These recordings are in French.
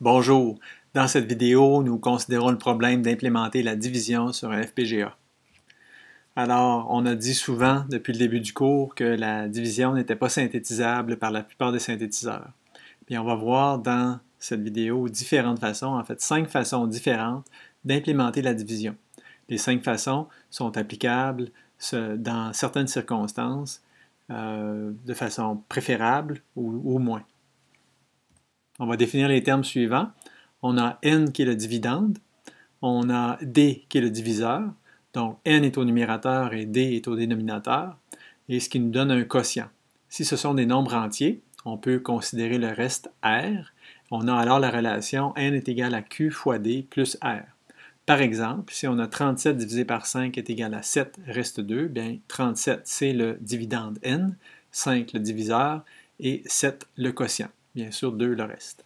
Bonjour, dans cette vidéo, nous considérons le problème d'implémenter la division sur un FPGA. Alors, on a dit souvent depuis le début du cours que la division n'était pas synthétisable par la plupart des synthétiseurs. Puis on va voir dans cette vidéo différentes façons, en fait 5 façons différentes d'implémenter la division. Les 5 façons sont applicables dans certaines circonstances de façon préférable ou moins. On va définir les termes suivants. On a n qui est le dividende, on a d qui est le diviseur, donc n est au numérateur et d est au dénominateur, et ce qui nous donne un quotient. Si ce sont des nombres entiers, on peut considérer le reste r. On a alors la relation n est égal à q fois d plus r. Par exemple, si on a 37 divisé par 5 est égal à 7, reste 2, bien 37 c'est le dividende n, 5 le diviseur et 7 le quotient. Bien sûr, 2 le reste.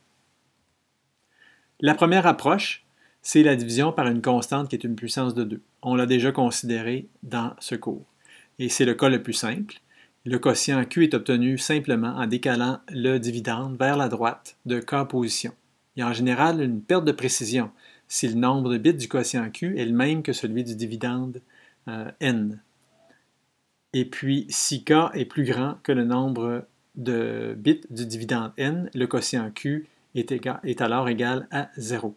La première approche, c'est la division par une constante qui est une puissance de 2. On l'a déjà considéré dans ce cours. Et c'est le cas le plus simple. Le quotient Q est obtenu simplement en décalant le dividende vers la droite de K position. Il y a en général une perte de précision si le nombre de bits du quotient Q est le même que celui du dividende N. Et puis, si K est plus grand que le nombre de bits du dividende N, le quotient Q est alors égal à 0.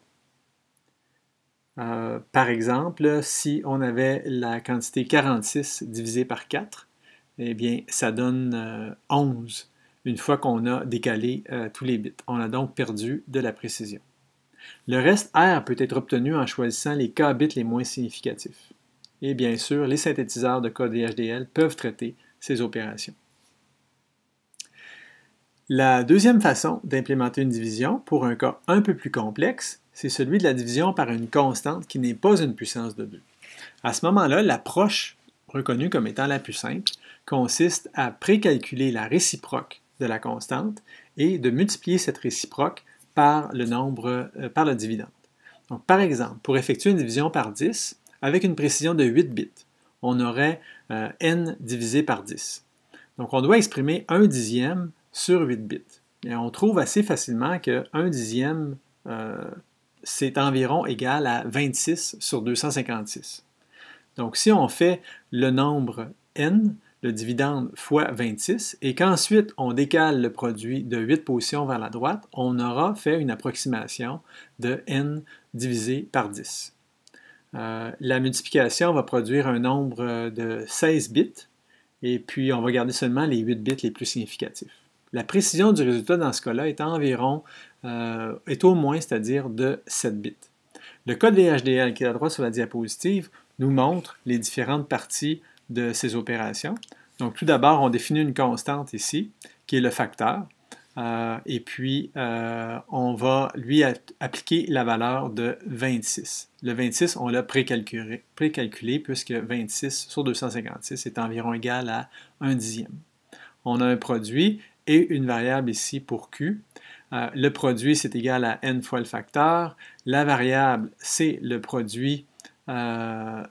Par exemple, si on avait la quantité 46 divisée par 4, eh bien, ça donne 11 une fois qu'on a décalé tous les bits. On a donc perdu de la précision. Le reste R peut être obtenu en choisissant les K bits les moins significatifs. Et bien sûr, les synthétiseurs de code VHDL peuvent traiter ces opérations. La deuxième façon d'implémenter une division, pour un cas un peu plus complexe, c'est celui de la division par une constante qui n'est pas une puissance de 2. À ce moment-là, l'approche reconnue comme étant la plus simple consiste à précalculer la réciproque de la constante et de multiplier cette réciproque par le dividende. Donc, par exemple, pour effectuer une division par 10, avec une précision de 8 bits, on aurait n divisé par 10. Donc, on doit exprimer 1 dixième sur 8 bits. Et on trouve assez facilement que 1 dixième, c'est environ égal à 26 sur 256. Donc, si on fait le nombre n, le dividende fois 26, et qu'ensuite on décale le produit de 8 positions vers la droite, on aura fait une approximation de n divisé par 10. La multiplication va produire un nombre de 16 bits, et puis on va garder seulement les 8 bits les plus significatifs. La précision du résultat dans ce cas-là est est au moins, c'est-à-dire de 7 bits. Le code VHDL qui est à droite sur la diapositive nous montre les différentes parties de ces opérations. Donc tout d'abord, on définit une constante ici, qui est le facteur, et puis on va lui appliquer la valeur de 26. Le 26, on l'a précalculé puisque 26 sur 256 est environ égal à 1 dixième. On a un produit et une variable ici pour Q. Le produit, c'est égal à n fois le facteur. La variable, c'est le produit des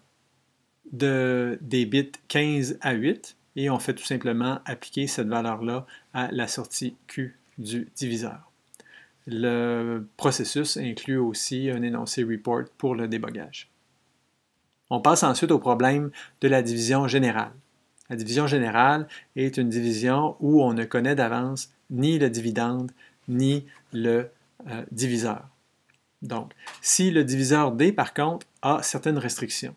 bits 15 à 8. Et on fait tout simplement appliquer cette valeur-là à la sortie Q du diviseur. Le processus inclut aussi un énoncé report pour le débogage. On passe ensuite au problème de la division générale. La division générale est une division où on ne connaît d'avance ni le dividende ni le diviseur. Donc, si le diviseur D, par contre, a certaines restrictions,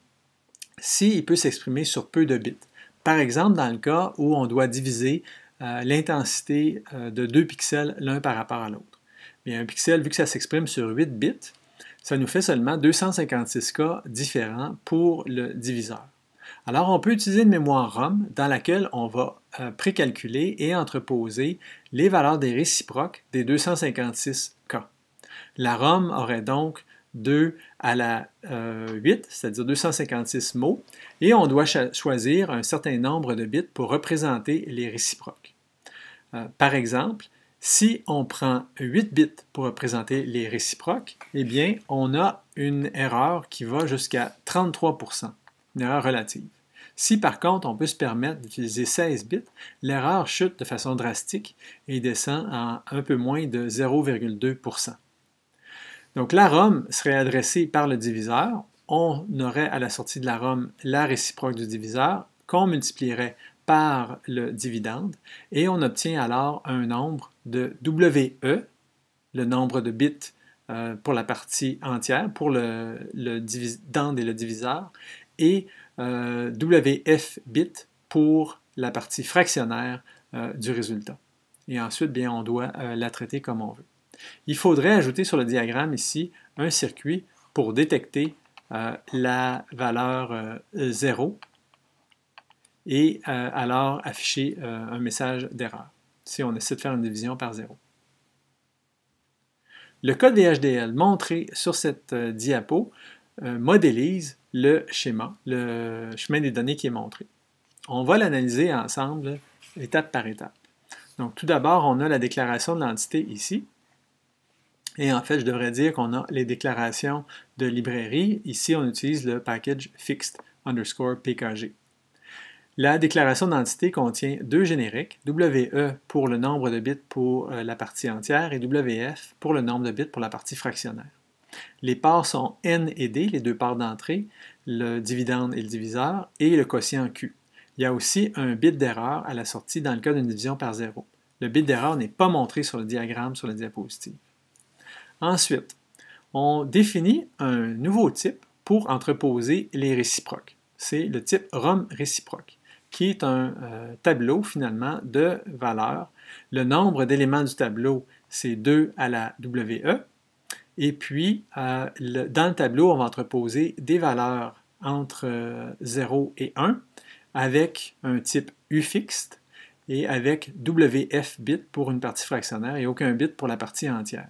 s'il peut s'exprimer sur peu de bits, par exemple dans le cas où on doit diviser l'intensité de 2 pixels l'un par rapport à l'autre. Bien, un pixel, vu que ça s'exprime sur 8 bits, ça nous fait seulement 256 cas différents pour le diviseur. Alors, on peut utiliser une mémoire ROM dans laquelle on va précalculer et entreposer les valeurs des réciproques des 256 cas. La ROM aurait donc 2 à la 8, c'est-à-dire 256 mots, et on doit choisir un certain nombre de bits pour représenter les réciproques. Par exemple, si on prend 8 bits pour représenter les réciproques, eh bien, on a une erreur qui va jusqu'à 33%, une erreur relative. Si par contre on peut se permettre d'utiliser 16 bits, l'erreur chute de façon drastique et descend à un peu moins de 0,2%. Donc l'arôme serait adressé par le diviseur. On aurait à la sortie de l'arôme la réciproque du diviseur qu'on multiplierait par le dividende et on obtient alors un nombre de WE, le nombre de bits pour la partie entière, pour le dividende et le diviseur, et WF bits pour la partie fractionnaire du résultat. Et ensuite, bien, on doit la traiter comme on veut. Il faudrait ajouter sur le diagramme ici un circuit pour détecter la valeur 0 et alors afficher un message d'erreur si on essaie de faire une division par 0. Le code VHDL montré sur cette diapo modélise le schéma, le chemin des données qui est montré. On va l'analyser ensemble étape par étape. Donc tout d'abord, on a la déclaration de l'entité ici. Et en fait, je devrais dire qu'on a les déclarations de librairie. Ici, on utilise le package fixed underscore pkg. La déclaration d'entité contient deux génériques, WE pour le nombre de bits pour la partie entière et WF pour le nombre de bits pour la partie fractionnaire. Les parts sont N et D, les deux parts d'entrée, le dividende et le diviseur, et le quotient Q. Il y a aussi un bit d'erreur à la sortie dans le cas d'une division par 0. Le bit d'erreur n'est pas montré sur le diagramme sur la diapositive. Ensuite, on définit un nouveau type pour entreposer les réciproques. C'est le type ROM réciproque, qui est un tableau finalement de valeurs. Le nombre d'éléments du tableau, c'est 2 à la WE. Et puis, dans le tableau, on va entreposer des valeurs entre 0 et 1 avec un type UFixed et avec WF bit pour une partie fractionnaire et aucun bit pour la partie entière.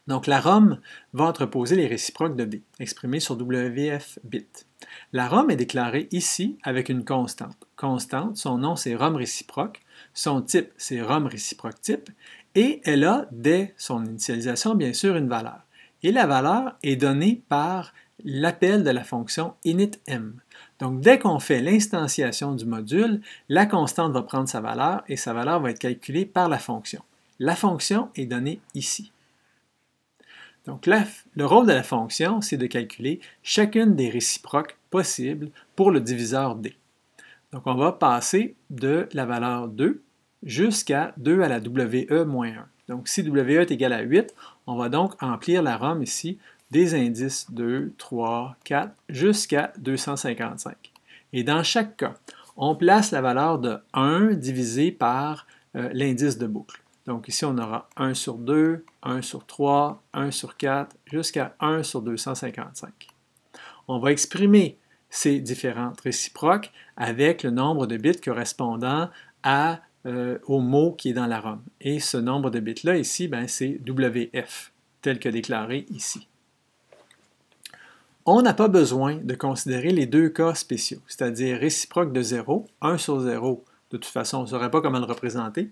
Donc la ROM va entreposer les réciproques de D, exprimés sur WF bit. La ROM est déclarée ici avec une constante. Constante, son nom c'est ROM réciproque, son type c'est ROM réciproque type, et elle a, dès son initialisation, bien sûr, une valeur. Et la valeur est donnée par l'appel de la fonction initM. Donc dès qu'on fait l'instantiation du module, la constante va prendre sa valeur et sa valeur va être calculée par la fonction. La fonction est donnée ici. Donc, le rôle de la fonction, c'est de calculer chacune des réciproques possibles pour le diviseur D. Donc, on va passer de la valeur 2 jusqu'à 2 à la WE-1. Donc, si WE est égal à 8, on va donc remplir la ROM ici des indices 2, 3, 4 jusqu'à 255. Et dans chaque cas, on place la valeur de 1 divisé par l'indice de boucle. Donc ici, on aura 1 sur 2, 1 sur 3, 1 sur 4, jusqu'à 1 sur 255. On va exprimer ces différentes réciproques avec le nombre de bits correspondant au mot qui est dans la ROM. Et ce nombre de bits-là, ici, c'est WF, tel que déclaré ici. On n'a pas besoin de considérer les deux cas spéciaux, c'est-à-dire réciproque de 0, 1 sur 0, de toute façon, on ne saurait pas comment le représenter,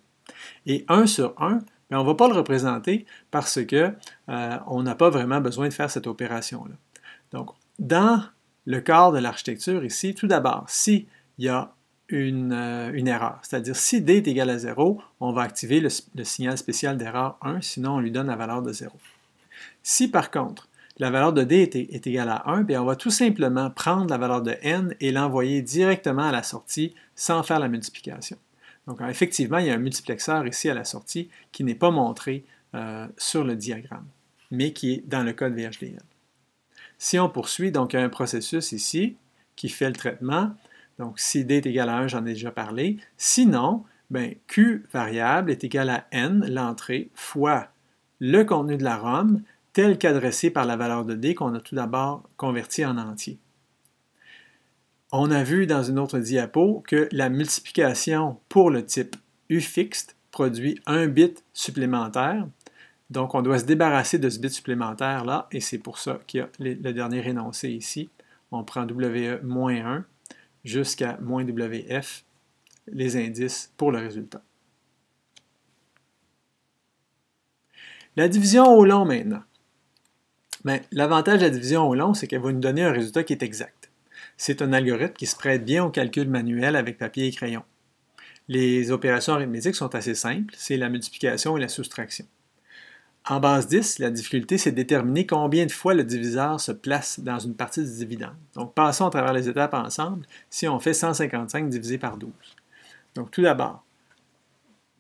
et 1 sur 1, mais on ne va pas le représenter parce qu'on n'a pas vraiment besoin de faire cette opération-là. Donc, dans le cadre de l'architecture ici, tout d'abord, s'il y a une erreur, c'est-à-dire si D est égal à 0, on va activer le signal spécial d'erreur 1, sinon on lui donne la valeur de 0. Si par contre, la valeur de D est égale à 1, bien on va tout simplement prendre la valeur de n et l'envoyer directement à la sortie sans faire la multiplication. Donc, effectivement, il y a un multiplexeur ici à la sortie qui n'est pas montré sur le diagramme, mais qui est dans le code VHDL. Si on poursuit, donc il y a un processus ici qui fait le traitement. Donc, si D est égal à 1, j'en ai déjà parlé. Sinon, Q variable est égal à N, l'entrée, fois le contenu de la ROM, tel qu'adressé par la valeur de D qu'on a tout d'abord converti en entier. On a vu dans une autre diapo que la multiplication pour le type UFixed produit un bit supplémentaire. Donc, on doit se débarrasser de ce bit supplémentaire-là, et c'est pour ça qu'il y a le dernier énoncé ici. On prend WE-1 jusqu'à -WF, les indices pour le résultat. La division au long maintenant. L'avantage de la division au long, c'est qu'elle va nous donner un résultat qui est exact. C'est un algorithme qui se prête bien au calcul manuel avec papier et crayon. Les opérations arithmétiques sont assez simples, c'est la multiplication et la soustraction. En base 10, la difficulté, c'est de déterminer combien de fois le diviseur se place dans une partie du dividende. Donc, passons à travers les étapes ensemble. Si on fait 155 divisé par 12. Donc, tout d'abord,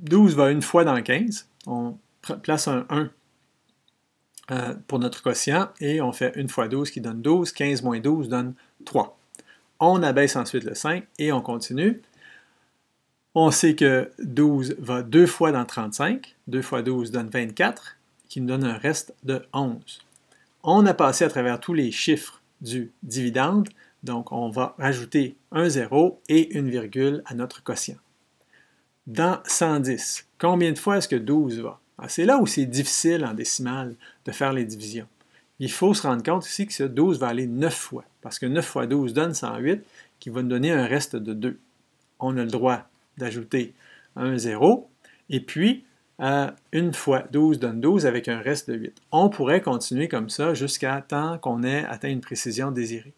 12 va une fois dans 15. On place un 1 pour notre quotient et on fait 1 fois 12 qui donne 12. 15 moins 12 donne 3. On abaisse ensuite le 5 et on continue. On sait que 12 va 2 fois dans 35. 2 fois 12 donne 24, qui nous donne un reste de 11. On a passé à travers tous les chiffres du dividende, donc on va rajouter un 0 et une virgule à notre quotient. Dans 110, combien de fois est-ce que 12 va? C'est là où c'est difficile en décimale de faire les divisions. Il faut se rendre compte ici que ce 12 va aller 9 fois, parce que 9 fois 12 donne 108, qui va nous donner un reste de 2. On a le droit d'ajouter un 0, et puis 1 fois 12 donne 12 avec un reste de 8. On pourrait continuer comme ça jusqu'à temps qu'on ait atteint une précision désirée.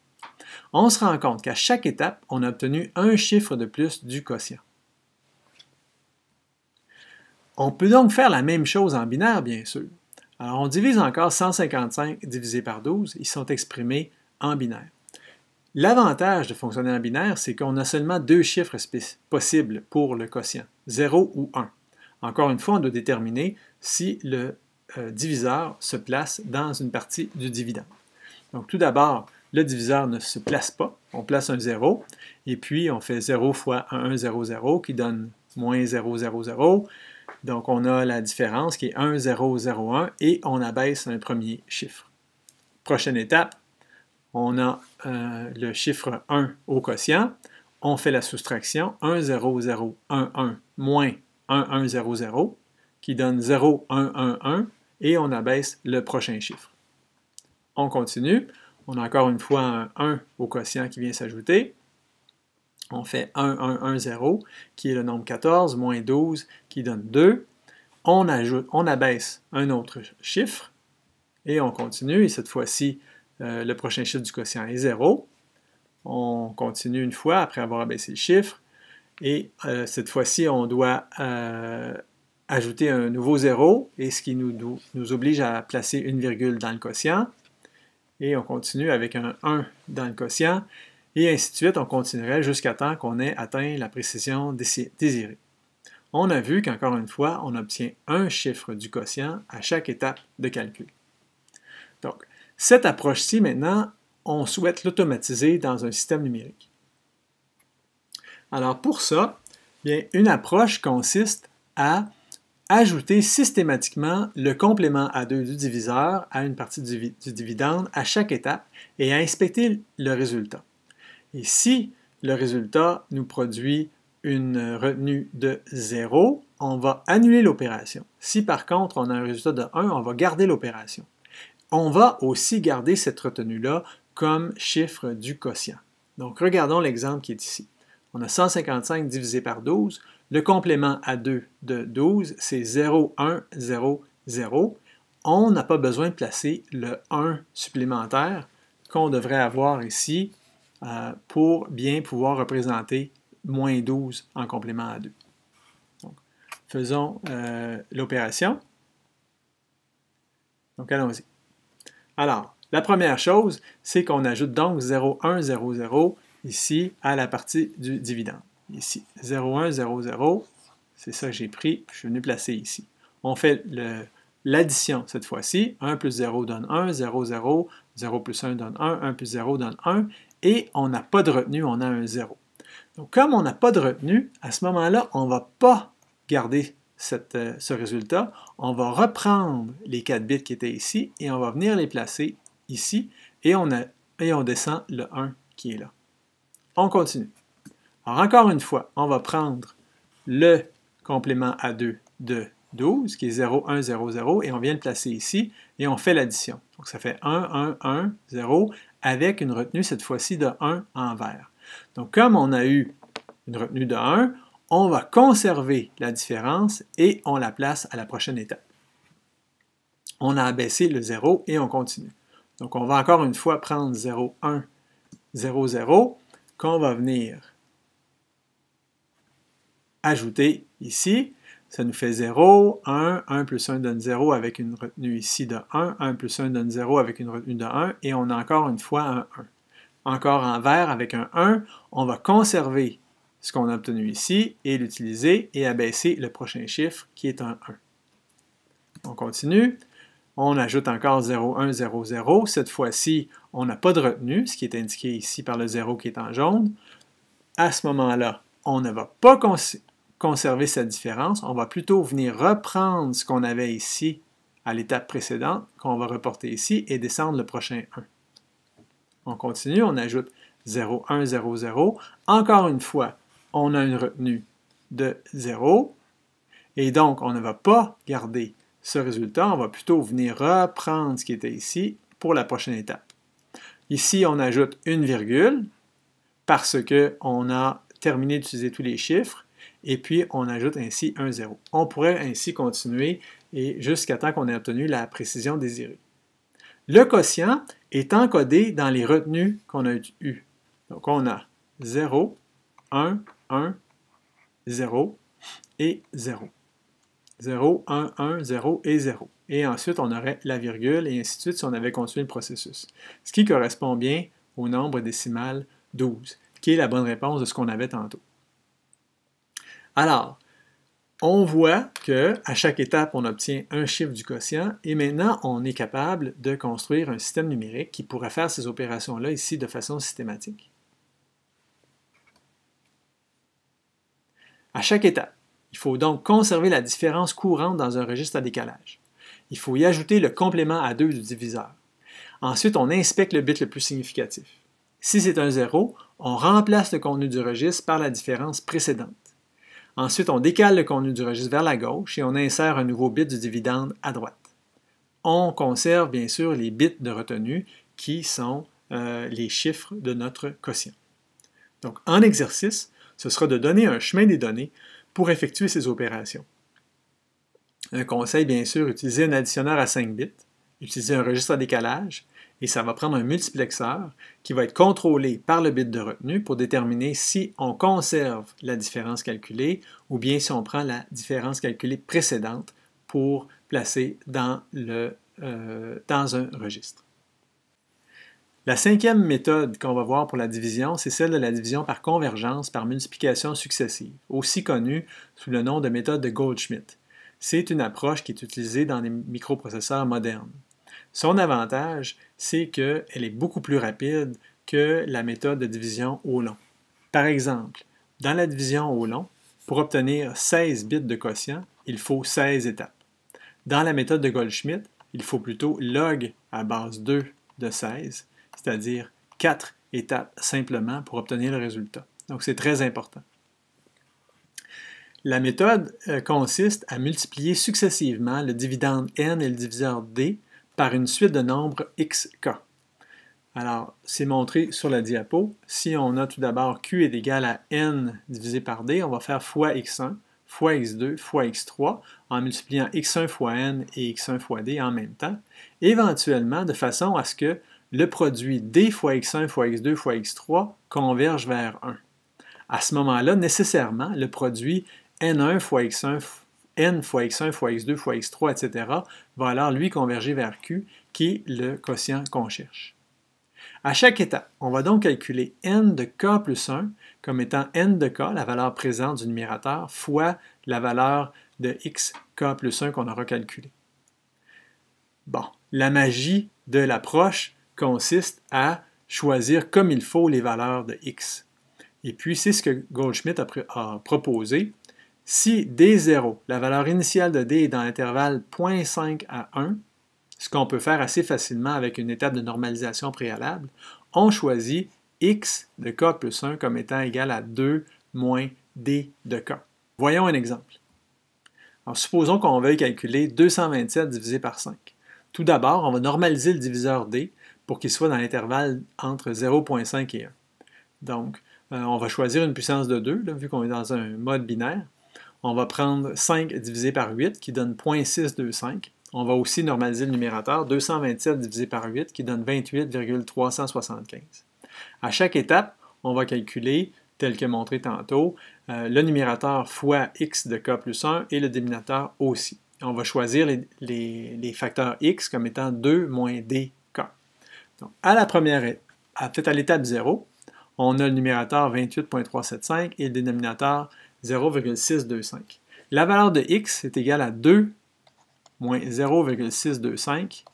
On se rend compte qu'à chaque étape, on a obtenu un chiffre de plus du quotient. On peut donc faire la même chose en binaire, bien sûr. Alors, on divise encore 155 divisé par 12, ils sont exprimés en binaire. L'avantage de fonctionner en binaire, c'est qu'on a seulement deux chiffres possibles pour le quotient, 0 ou 1. Encore une fois, on doit déterminer si le diviseur se place dans une partie du dividende. Donc, tout d'abord, le diviseur ne se place pas. On place un 0, et puis on fait 0 fois 1, 0, 0, qui donne moins 0, 0, 0. Donc, on a la différence qui est 1, 0, 0, 1, et on abaisse un premier chiffre. Prochaine étape, on a le chiffre 1 au quotient. On fait la soustraction, 1, 0, 0, 1, 1, moins 1, 1, 0, 0, qui donne 0, 1, 1, 1, et on abaisse le prochain chiffre. On continue. On a encore une fois un 1 au quotient qui vient s'ajouter. On fait 1, 1, 1, 0, qui est le nombre 14, moins 12, qui donne 2. On abaisse un autre chiffre, et on continue, et cette fois-ci, le prochain chiffre du quotient est 0. On continue une fois après avoir abaissé le chiffre, et cette fois-ci, on doit ajouter un nouveau 0, et ce qui nous oblige à placer une virgule dans le quotient. Et on continue avec un 1 dans le quotient, et ainsi de suite, on continuerait jusqu'à temps qu'on ait atteint la précision désirée. On a vu qu'encore une fois, on obtient un chiffre du quotient à chaque étape de calcul. Donc, cette approche-ci, maintenant, on souhaite l'automatiser dans un système numérique. Alors pour ça, bien, une approche consiste à ajouter systématiquement le complément A2 du diviseur à une partie du dividende à chaque étape et à inspecter le résultat. Et si le résultat nous produit une retenue de 0, on va annuler l'opération. Si par contre on a un résultat de 1, on va garder l'opération. On va aussi garder cette retenue-là comme chiffre du quotient. Donc regardons l'exemple qui est ici. On a 155 divisé par 12. Le complément A2 de 12, c'est 0, 1, 0, 0. On n'a pas besoin de placer le 1 supplémentaire qu'on devrait avoir ici pour bien pouvoir représenter moins 12 en complément A2. Donc, faisons l'opération. Donc, allons-y. Alors, la première chose, c'est qu'on ajoute donc 0, 1, 0, 0 ici à la partie du dividende. Ici, 0, 1, 0, 0, c'est ça que j'ai pris, je suis venu placer ici. On fait l'addition cette fois-ci. 1 plus 0 donne 1, 0, 0, 0 plus 1 donne 1, 1 plus 0 donne 1, et on n'a pas de retenue, on a un 0. Donc, comme on n'a pas de retenue, à ce moment-là, on ne va pas garder ce résultat. On va reprendre les 4 bits qui étaient ici et on va venir les placer ici et on descend le 1 qui est là. On continue. Alors, encore une fois, on va prendre le complément A2 de 12, qui est 0, 1, 0, 0, et on vient le placer ici, et on fait l'addition. Donc, ça fait 1, 1, 1, 0, avec une retenue, cette fois-ci, de 1 en vert. Donc, comme on a eu une retenue de 1, on va conserver la différence et on la place à la prochaine étape. On a abaissé le 0 et on continue. Donc, on va encore une fois prendre 0, 1, 0, 0, qu'on va venir ajouter ici. ça nous fait 0, 1, 1 plus 1 donne 0 avec une retenue ici de 1, 1 plus 1 donne 0 avec une retenue de 1, et on a encore une fois un 1. Encore en vert avec un 1, on va conserver ce qu'on a obtenu ici et l'utiliser et abaisser le prochain chiffre qui est un 1. On continue, on ajoute encore 0, 1, 0, 0. Cette fois-ci, on n'a pas de retenue, ce qui est indiqué ici par le 0 qui est en jaune. À ce moment-là, on ne va pas conserver cette différence, on va plutôt venir reprendre ce qu'on avait ici à l'étape précédente, qu'on va reporter ici, et descendre le prochain 1. On continue, on ajoute 0, 1, 0, 0. Encore une fois, on a une retenue de 0, et donc on ne va pas garder ce résultat, on va plutôt venir reprendre ce qui était ici pour la prochaine étape. Ici, on ajoute une virgule, parce qu'on a terminé d'utiliser tous les chiffres, et puis on ajoute ainsi un 0. On pourrait ainsi continuer et jusqu'à temps qu'on ait obtenu la précision désirée. Le quotient est encodé dans les retenues qu'on a eues. Donc on a 0, 1, 1, 0 et 0. 0, 1, 1, 0 et 0. Et ensuite, on aurait la virgule et ainsi de suite si on avait continué le processus. Ce qui correspond bien au nombre décimal 12, qui est la bonne réponse de ce qu'on avait tantôt. Alors, on voit qu'à chaque étape, on obtient un chiffre du quotient et maintenant, on est capable de construire un système numérique qui pourrait faire ces opérations-là ici de façon systématique. À chaque étape, il faut donc conserver la différence courante dans un registre à décalage. Il faut y ajouter le complément à 2 du diviseur. Ensuite, on inspecte le bit le plus significatif. Si c'est un 0, on remplace le contenu du registre par la différence précédente. Ensuite, on décale le contenu du registre vers la gauche et on insère un nouveau bit du dividende à droite. On conserve bien sûr les bits de retenue qui sont les chiffres de notre quotient. Donc, en exercice, ce sera de donner un chemin des données pour effectuer ces opérations. Un conseil, bien sûr, utiliser un additionneur à 5 bits, utiliser un registre à décalage, et ça va prendre un multiplexeur qui va être contrôlé par le bit de retenue pour déterminer si on conserve la différence calculée ou bien si on prend la différence calculée précédente pour placer dans un registre. La cinquième méthode qu'on va voir pour la division, c'est celle de la division par convergence par multiplication successive, aussi connue sous le nom de méthode de Goldschmidt. C'est une approche qui est utilisée dans les microprocesseurs modernes. Son avantage, c'est qu'elle est beaucoup plus rapide que la méthode de division au long. Par exemple, dans la division au long, pour obtenir 16 bits de quotient, il faut 16 étapes. Dans la méthode de Goldschmidt, il faut plutôt log à base 2 de 16, c'est-à-dire 4 étapes simplement pour obtenir le résultat. Donc c'est très important. La méthode consiste à multiplier successivement le dividende n et le diviseur d par une suite de nombres xk. Alors, c'est montré sur la diapo. Si on a tout d'abord q est égal à n divisé par d, on va faire fois x1, fois x2, fois x3, en multipliant x1 fois n et x1 fois d en même temps, éventuellement de façon à ce que le produit d fois x1 fois x2 fois x3 converge vers 1. À ce moment-là, nécessairement, le produit n1 fois x1, n fois x1 fois x2 fois x3, etc., va alors lui converger vers q, qui est le quotient qu'on cherche. À chaque étape, on va donc calculer n de k plus 1 comme étant n de k, la valeur présente du numérateur, fois la valeur de xk plus 1 qu'on aura calculé. Bon, la magie de l'approche consiste à choisir comme il faut les valeurs de x. Et puis, c'est ce que Goldschmidt a proposé. Si D0, la valeur initiale de D est dans l'intervalle 0.5 à 1, ce qu'on peut faire assez facilement avec une étape de normalisation préalable, on choisit x de k plus 1 comme étant égal à 2 moins d de k. Voyons un exemple. Alors, supposons qu'on veuille calculer 227 divisé par 5. Tout d'abord, on va normaliser le diviseur d pour qu'il soit dans l'intervalle entre 0.5 et 1. Donc, on va choisir une puissance de 2, là, vu qu'on est dans un mode binaire. On va prendre 5 divisé par 8, qui donne 0.625. On va aussi normaliser le numérateur, 227 divisé par 8, qui donne 28,375. À chaque étape, on va calculer tel que montré tantôt, le numérateur fois x de k plus 1 et le dénominateur aussi. On va choisir les facteurs x comme étant 2 moins dk. Donc, peut-être à l'étape 0, on a le numérateur 28.375 et le dénominateur 0,625. La valeur de x est égale à 2 moins 0,625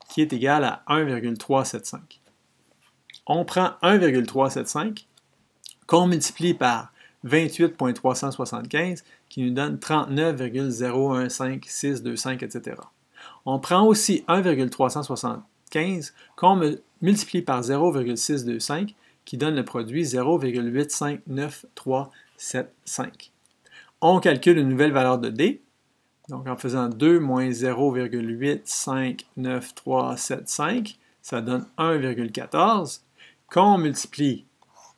qui est égal à 1,375. On prend 1,375 qu'on multiplie par 28.375 qui nous donne 39,015625, etc. On prend aussi 1,375 qu'on multiplie par 0,625 qui donne le produit 0,859375. On calcule une nouvelle valeur de D, donc en faisant 2 moins 0,859375, ça donne 1,14, qu'on multiplie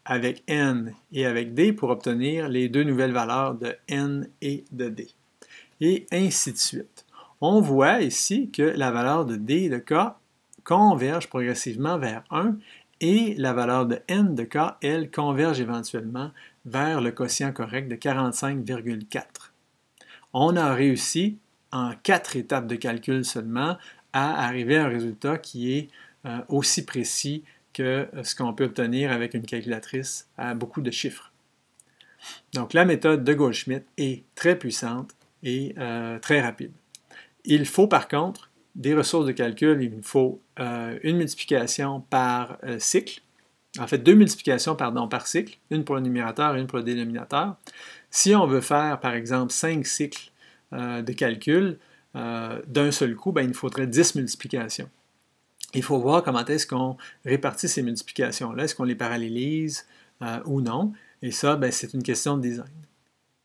avec n et avec d pour obtenir les deux nouvelles valeurs de n et de d. Et ainsi de suite. On voit ici que la valeur de d et de k converge progressivement vers 1 et la valeur de n de k, elle, converge éventuellement vers le quotient correct de 45,4. On a réussi, en 4 étapes de calcul seulement, à arriver à un résultat qui est aussi précis que ce qu'on peut obtenir avec une calculatrice à beaucoup de chiffres. Donc la méthode de Goldschmidt est très puissante et très rapide. Il faut par contre des ressources de calcul, il nous faut une multiplication par cycle, en fait 2 multiplications par cycle, une pour le numérateur et une pour le dénominateur. Si on veut faire par exemple 5 cycles de calcul d'un seul coup, il nous faudrait 10 multiplications. Il faut voir comment est-ce qu'on répartit ces multiplications-là, est-ce qu'on les parallélise ou non, et ça, c'est une question de design.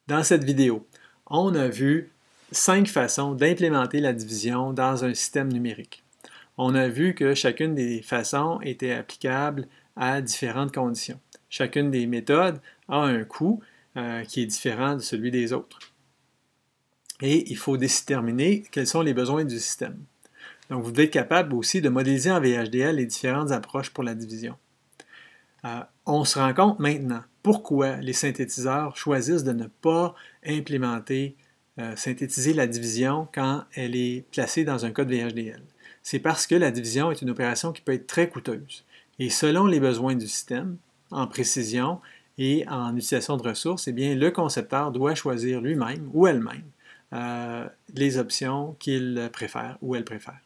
Dans cette vidéo, on a vu 5 façons d'implémenter la division dans un système numérique. On a vu que chacune des façons était applicable à différentes conditions. Chacune des méthodes a un coût qui est différent de celui des autres. Et il faut déterminer quels sont les besoins du système. Donc, vous devez être capable aussi de modéliser en VHDL les différentes approches pour la division. On se rend compte maintenant pourquoi les synthétiseurs choisissent de ne pas synthétiser la division quand elle est placée dans un code VHDL. C'est parce que la division est une opération qui peut être très coûteuse. Et selon les besoins du système, en précision et en utilisation de ressources, eh bien, le concepteur doit choisir lui-même ou elle-même les options qu'il préfère ou elle préfère.